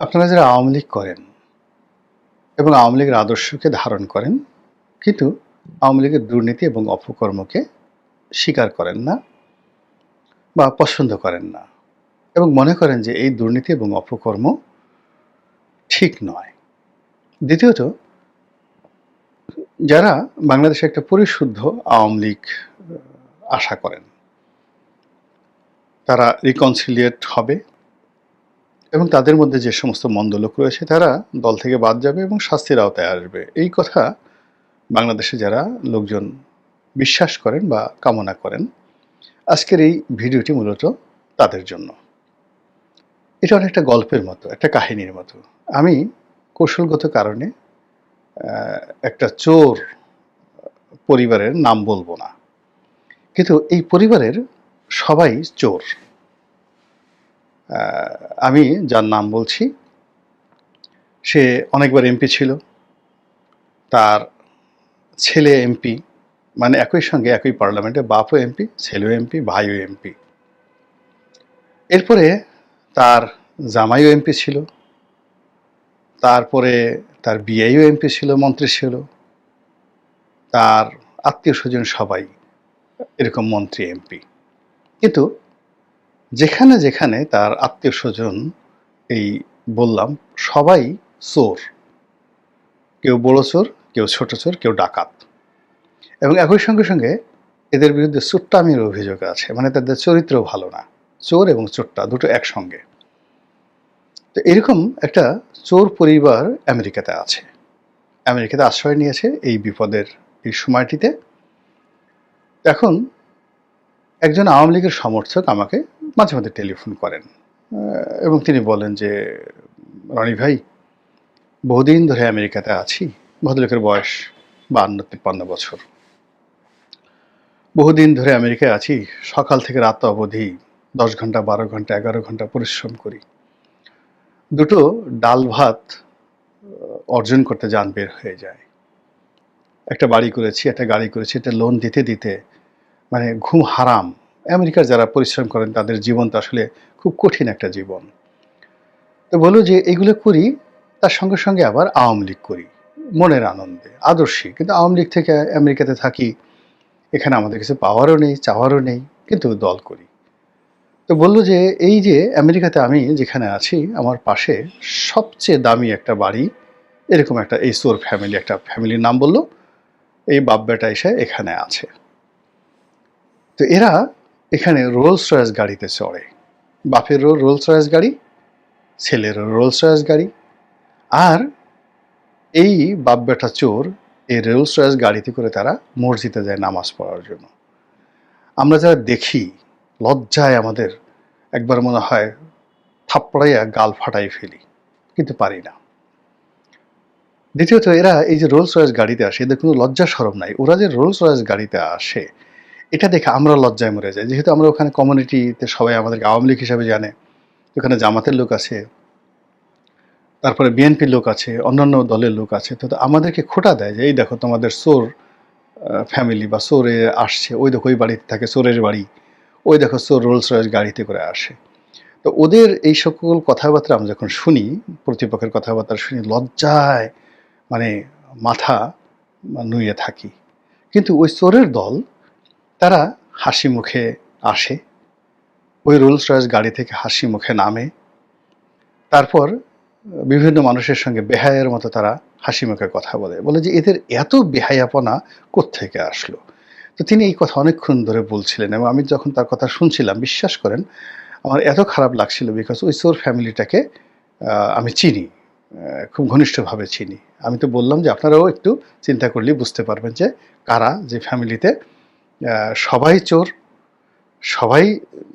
আপনারা যারা আওয়ামী লীগ করেন এবং আওয়ামী লীগের আদর্শকে ধারণ করেন, কিন্তু আওয়ামী লীগের দুর্নীতি এবং অপকর্মকে স্বীকার করেন না বা পছন্দ করেন না এবং মনে করেন যে এই দুর্নীতি এবং অপকর্ম ঠিক নয়। দ্বিতীয়ত, যারা বাংলাদেশে একটা পরিশুদ্ধ আওয়ামী লীগ আশা করেন, তারা রিকনসিলিয়েট হবে এবং তাদের মধ্যে যে সমস্ত মন্দ লোক রয়েছে তারা দল থেকে বাদ যাবে এবং শাস্তির আওতায় আসবে। এই কথা বাংলাদেশে যারা লোকজন বিশ্বাস করেন বা কামনা করেন, আজকের এই ভিডিওটি মূলত তাদের জন্য। এটা অনেকটা গল্পের মতো, একটা কাহিনীর মতো। আমি কৌশলগত কারণে একটা চোর পরিবারের নাম বলবো না, কিন্তু এই পরিবারের সবাই চোর। আমি যার নাম বলছি সে অনেকবার এমপি ছিল, তার ছেলে এমপি, মানে একই সঙ্গে একই পার্লামেন্টে বাপও এমপি, ছেলেও এমপি, ভাইও এমপি। এরপরে তার জামাইও এমপি ছিল, তারপরে তার বিয়েও এমপি ছিল, মন্ত্রী ছিল, তার আত্মীয় স্বজন সবাই এরকম মন্ত্রী এমপি। কিন্তু যেখানে যেখানে তার আত্মীয় স্বজন, এই বললাম সবাই চোর, কেউ বড় চোর, কেউ ছোট চোর, কেউ ডাকাত। এবং একই সঙ্গে সঙ্গে এদের বিরুদ্ধে চোট্টামির অভিযোগ আছে, মানে তাদের চরিত্র ভালো না। চোর এবং চোট্টা দুটো একসঙ্গে। তো এরকম একটা চোর পরিবার আমেরিকাতে আছে, আমেরিকাতে আশ্রয় নিয়েছে এই বিপদের এই সময়টিতে। এখন একজন আওয়ামী লীগের সমর্থক আমাকে মাঝে মাঝে টেলিফোন করেন এবং তিনি বলেন যে, রনি ভাই, বহুদিন ধরে আমেরিকাতে আছি। ভদ্রলোকের বয়স 52-53 বছর। বহুদিন ধরে আমেরিকায় আছি, সকাল থেকে রাত অবধি 10 ঘন্টা, 12 ঘন্টা, 11 ঘন্টা পরিশ্রম করি। দুটো ডাল ভাত অর্জন করতে যান বের হয়ে যায়। একটা বাড়ি করেছি, একটা গাড়ি করেছি, একটা লোন দিতে দিতে মানে ঘুম হারাম। আমেরিকার যারা পরিশ্রম করেন তাদের জীবন তো আসলে খুব কঠিন একটা জীবন। তো বলল যে এগুলো করি, তার সঙ্গে সঙ্গে আবার আওয়ামী লীগ করি মনের আনন্দে, আদর্শী। কিন্তু আওয়ামী লীগ থেকে আমেরিকাতে থাকি, এখানে আমাদের কিছু পাওয়ারও নেই, চাওয়ারও নেই, কিন্তু দল করি। তো বলল যে এই যে আমেরিকাতে আমি যেখানে আছি, আমার পাশে সবচেয়ে দামি একটা বাড়ি, এরকম একটা এই চোর ফ্যামিলি, একটা ফ্যামিলির নাম বলল, এই বাপ বেটা এসে এখানে আছে। তো এরা এখানে রোলস রয়েস গাড়িতে চড়ে, বাপেরও রোলস রয়েস গাড়ি, ছেলেরও রোলস রয়েস গাড়ি। আর এই বাপ বেটা চোর এই রোলস রয়েস গাড়িতে করে তারা মসজিদে যায় নামাজ পড়ার জন্য। আমরা যারা দেখি, লজ্জায় আমাদের একবার মনে হয় থাপ্পড়াইয়া গাল ফাটাই ফেলি, কিন্তু পারি না। দ্বিতীয়ত, এরা এই যে রোলস রয়েস গাড়িতে আসে, এদের কোনো লজ্জা শরম নাই। ওরা যে রোলস রয়েস গাড়িতে আসে, এটা দেখে আমরা লজ্জায় মরে যাই। যেহেতু আমরা ওখানে কমিউনিটিতে সবাই আমাদেরকে আওয়ামী লীগ হিসাবে জানে, ওখানে জামাতের লোক আছে, তারপরে বিএনপির লোক আছে, অন্যান্য দলের লোক আছে, তো আমাদেরকে খোঁটা দেয় যে এই দেখো তোমাদের চোর ফ্যামিলি বা চোরে আসছে, ওই দেখো ওই বাড়িতে থাকে চোরের বাড়ি, ওই দেখো চোর রোলস রয়েস গাড়িতে করে আসে। তো ওদের এই সকল কথাবার্তা আমরা যখন শুনি, প্রতিপক্ষের কথাবার্তা শুনি, লজ্জায় মানে মাথা নুয়ে থাকি। কিন্তু ওই চোরের দল, তারা হাসি মুখে আসে, ওই রোলস রয়েস গাড়ি থেকে হাসি মুখে নামে, তারপর বিভিন্ন মানুষের সঙ্গে বেহায়ার মতো তারা হাসি মুখে কথা বলে। বলে যে এদের এত বেহায়াপনা কোত্থেকে আসলো। তো তিনি এই কথা অনেকক্ষণ ধরে বলছিলেন এবং আমি যখন তার কথা শুনছিলাম, বিশ্বাস করেন আমার এত খারাপ লাগছিল, বিকজ ওই চোর ফ্যামিলিটাকে আমি চিনি, খুব ঘনিষ্ঠভাবে চিনি। আমি তো বললাম যে আপনারাও একটু চিন্তা করলেই বুঝতে পারবেন যে কারা, যে ফ্যামিলিতে সবাই চোর, সবাই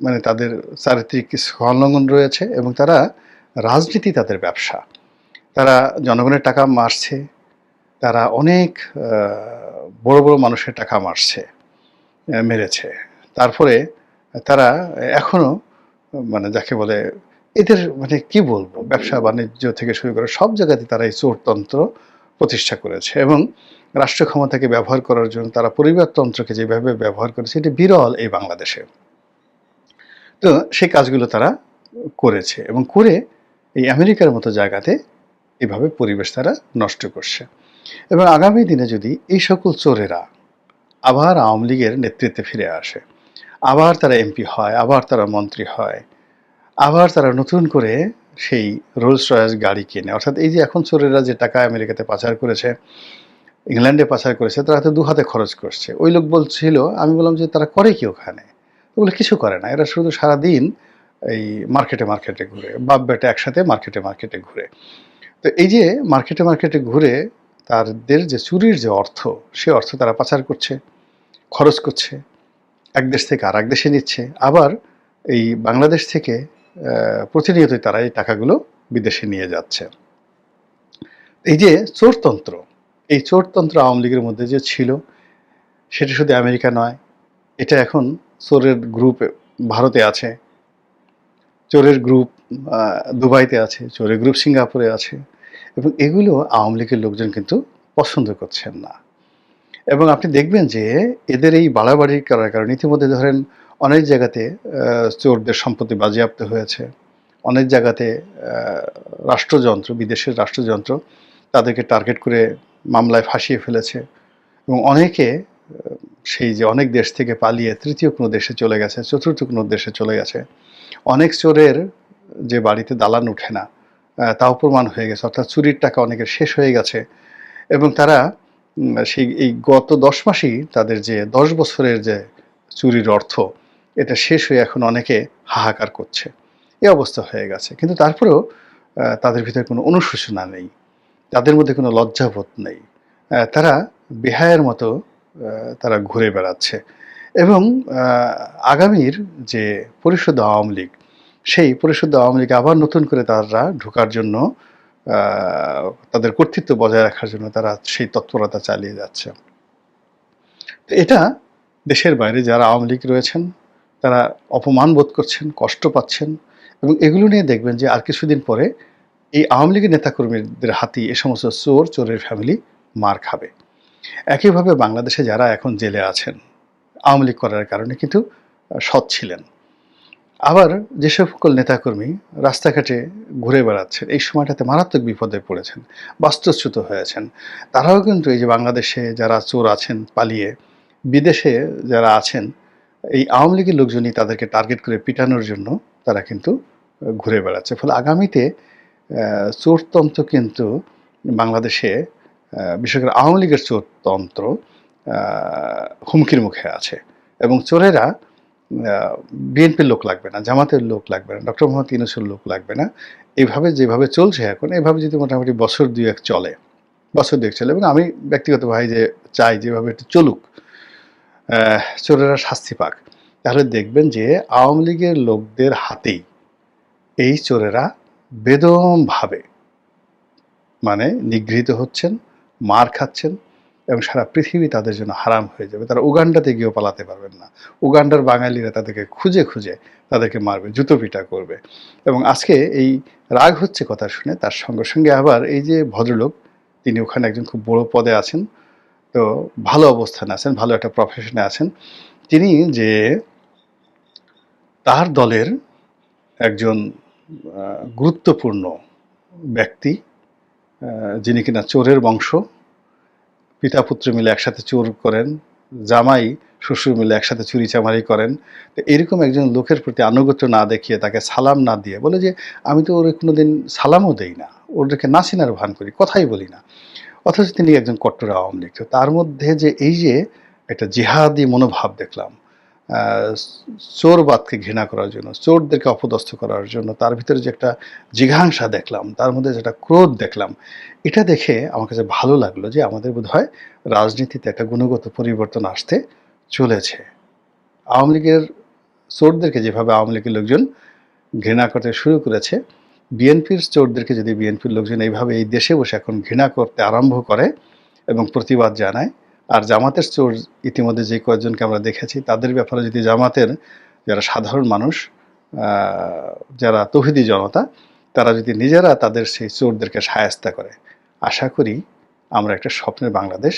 মানে তাদের চারিত্রিক সংলগ্ন রয়েছে এবং তারা রাজনীতি তাদের ব্যবসা। তারা জনগণের টাকা মারছে, তারা অনেক বড় বড় মানুষের টাকা মারছে, মেরেছে। তারপরে তারা এখনো মানে যাকে বলে এদের মানে কি বলবো, ব্যবসা বাণিজ্য থেকে শুরু করে সব জায়গাতে তারা এই চোরতন্ত্র প্রতিষ্ঠা করেছে এবং রাষ্ট্র ক্ষমতাকে ব্যবহার করার জন্য তারা পরিবারতন্ত্রকে যেভাবে ব্যবহার করেছে, এটি বিরল এই বাংলাদেশে। তো সেই কাজগুলো তারা করেছে এবং করে এই আমেরিকার মতো জায়গাতে এভাবে পরিবেশ তারা নষ্ট করছে। এবং আগামী দিনে যদি এই সকল চোরেরা আবার আওয়ামী লীগের নেতৃত্বে ফিরে আসে, আবার তারা এমপি হয়, আবার তারা মন্ত্রী হয়, আবার তারা নতুন করে সেই রোলস রয়েস গাড়ি কেনে, অর্থাৎ এই যে এখন চোরেরা যে টাকা আমেরিকাতে পাচার করেছে, ইংল্যান্ডে পাচার করেছে, তারা তো ২ হাতে খরচ করছে। ওই লোক বলছিল, আমি বললাম যে তারা করে কি ওখানে? বলে কিছু করে না, এরা শুধু সারাদিন এই মার্কেটে মার্কেটে ঘুরে, বাপ বেটা একসাথে মার্কেটে মার্কেটে ঘুরে। তো এই যে মার্কেটে মার্কেটে ঘুরে তাদের যে চুরির যে অর্থ, সে অর্থ তারা পাচার করছে, খরচ করছে, এক দেশ থেকে আর এক দেশে নিচ্ছে। আবার এই বাংলাদেশ থেকে প্রতিনিয়তই তারা এই টাকাগুলো বিদেশে নিয়ে যাচ্ছে। এই যে চোরতন্ত্র, এই চোরতন্ত্র আওয়ামী লীগের মধ্যে যে ছিল, সেটা শুধু আমেরিকা নয়, এটা এখন চোরের গ্রুপ ভারতে আছে, চোরের গ্রুপ দুবাইতে আছে, চোরের গ্রুপ সিঙ্গাপুরে আছে, এবং এগুলো আওয়ামী লীগের লোকজন কিন্তু পছন্দ করছেন না। এবং আপনি দেখবেন যে এদের এই বাড়াবাড়ি করার কারণে ইতিমধ্যে ধরেন অনেক জায়গাতে চোরদের সম্পত্তি বাজেয়াপ্ত হয়েছে, অনেক জায়গাতে রাষ্ট্রযন্ত্র, বিদেশের রাষ্ট্রযন্ত্র তাদেরকে টার্গেট করে মামলায় ফাঁসিয়ে ফেলেছে, এবং অনেকে সেই যে অনেক দেশ থেকে পালিয়ে তৃতীয় কোনো দেশে চলে গেছে, চতুর্থ কোনো দেশে চলে গেছে। অনেক চোরের যে বাড়িতে দালান উঠে না, তাও প্রমাণ হয়ে গেছে, অর্থাৎ চুরির টাকা অনেকের শেষ হয়ে গেছে, এবং তারা সেই এই গত ১০ মাসেই তাদের যে ১০ বছরের যে চুরির অর্থ, এটা শেষ হয়ে এখন অনেকে হাহাকার করছে। এই অবস্থা হয়ে গেছে। কিন্তু তারপরেও তাদের ভিতরে কোনো অনুশোচনা নেই, তাদের মধ্যে কোনো লজ্জাবোধ নেই। তারা বেহায়ার মতো তারা ঘুরে বেড়াচ্ছে। এবং আগামীর যে পরিশুদ্ধ আওয়ামী লীগ, সেই পরিশুদ্ধ আওয়ামী লীগে আবার নতুন করে তারা ঢোকার জন্য, তাদের কর্তৃত্ব বজায় রাখার জন্য তারা সেই তৎপরতা চালিয়ে যাচ্ছে। তো এটা দেশের বাইরে যারা আওয়ামী লীগ রয়েছেন তারা অপমান বোধ করছেন, কষ্ট পাচ্ছেন, এবং এগুলো নিয়ে দেখবেন যে আর কিছুদিন পরে এই আওয়ামী লীগের নেতাকর্মীদের হাতেই এ সমস্ত চোরের ফ্যামিলি মার খাবে। একইভাবে বাংলাদেশে যারা এখন জেলে আছেন আওয়ামী লীগ করার কারণে কিন্তু সৎ ছিলেন, আবার যে সকল নেতাকর্মী রাস্তাঘাটে ঘুরে বেড়াচ্ছেন, এই সময়টাতে মারাত্মক বিপদে পড়েছেন, বাস্তুচ্যুত হয়েছেন, তারাও কিন্তু এই যে বাংলাদেশে যারা চোর আছেন পালিয়ে, বিদেশে যারা আছেন, এই আওয়ামী লীগের লোকজনই তাদেরকে টার্গেট করে পিটানোর জন্য তারা কিন্তু ঘুরে বেড়াচ্ছে। ফলে আগামীতে চোরতন্ত্র কিন্তু বাংলাদেশে, বিশেষ করে আওয়ামী লীগের চোরতন্ত্র হুমকির মুখে আছে। এবং চোরেরা বিএনপির লোক লাগবে না, জামাতের লোক লাগবে না, ডক্টর মোহাম্মদ ইউনূসের লোক লাগবে না। এইভাবে যেভাবে চলছে এখন, এভাবে যদি মোটামুটি বছর ২-১ চলে, এবং আমি ব্যক্তিগতভাবে যে চাই যেভাবে এটা চলুক, চোরেরা শাস্তি পাক, তাহলে দেখবেন যে আওয়ামী লীগের লোকদের হাতেই এই চোরেরা বেদমভাবে মানে নিগৃহীত হচ্ছেন, মার খাচ্ছেন, এবং সারা পৃথিবী তাদের জন্য হারাম হয়ে যাবে। তারা উগান্ডাতে গিয়েও পালাতে পারবেন না। উগান্ডার বাঙালিরা তাদেরকে খুঁজে খুঁজে তাদেরকে মারবে, জুতো পিটা করবে। এবং আজকে এই রাগ হচ্ছে কথা শুনে, তার সঙ্গে সঙ্গে আবার এই যে ভদ্রলোক, তিনি ওখানে একজন খুব বড় পদে আছেন, তো ভালো অবস্থানে আছেন, ভালো একটা প্রফেশনে আছেন, তিনি যে তার দলের একজন গুরুত্বপূর্ণ ব্যক্তি, যিনি কিনা চোরের বংশ, পিতা পুত্র মিলে একসাথে চোর করেন, জামাই শ্বশুর মিলে একসাথে চুরিচামারি করেন, তো এরকম একজন লোকের প্রতি আনুগত্য না দেখিয়ে, তাকে সালাম না দিয়ে বলে যে আমি তো ওর কোনোদিন সালামও দেই না, ওদেরকে না চেনার ভান করি, কথাই বলি না, অথচ তিনি একজন কট্টর আওয়ামী লীগ। তো তার মধ্যে যে এই যে একটা জিহাদি মনোভাব দেখলাম, চোরবাদকে ঘৃণা করার জন্য, চোরদেরকে অপদস্থ করার জন্য তার ভিতরে যে একটা জিঘাংসা দেখলাম, তার মধ্যে যেটা ক্রোধ দেখলাম, এটা দেখে আমার কাছে ভালো লাগলো যে আমাদের বোধহয় রাজনীতিতে একটা গুণগত পরিবর্তন আসতে চলেছে। আওয়ামী লীগের চোরদেরকে যেভাবে আওয়ামী লীগের লোকজন ঘৃণা করতে শুরু করেছে, বিএনপির চোরদেরকে যদি বিএনপির লোকজন এইভাবে এই দেশে বসে এখন ঘৃণা করতে আরম্ভ করে এবং প্রতিবাদ জানায়, আর জামাতের চোর ইতিমধ্যে যে কয়েকজনকে আমরা দেখেছি, তাদের ব্যাপারে যদি জামাতের যারা সাধারণ মানুষ, যারা তৌহিদি জনতা, তারা যদি নিজেরা তাদের সেই চোরদেরকে শায়েস্তা করে, আশা করি আমরা একটা স্বপ্নের বাংলাদেশ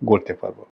গড়তে পারবো।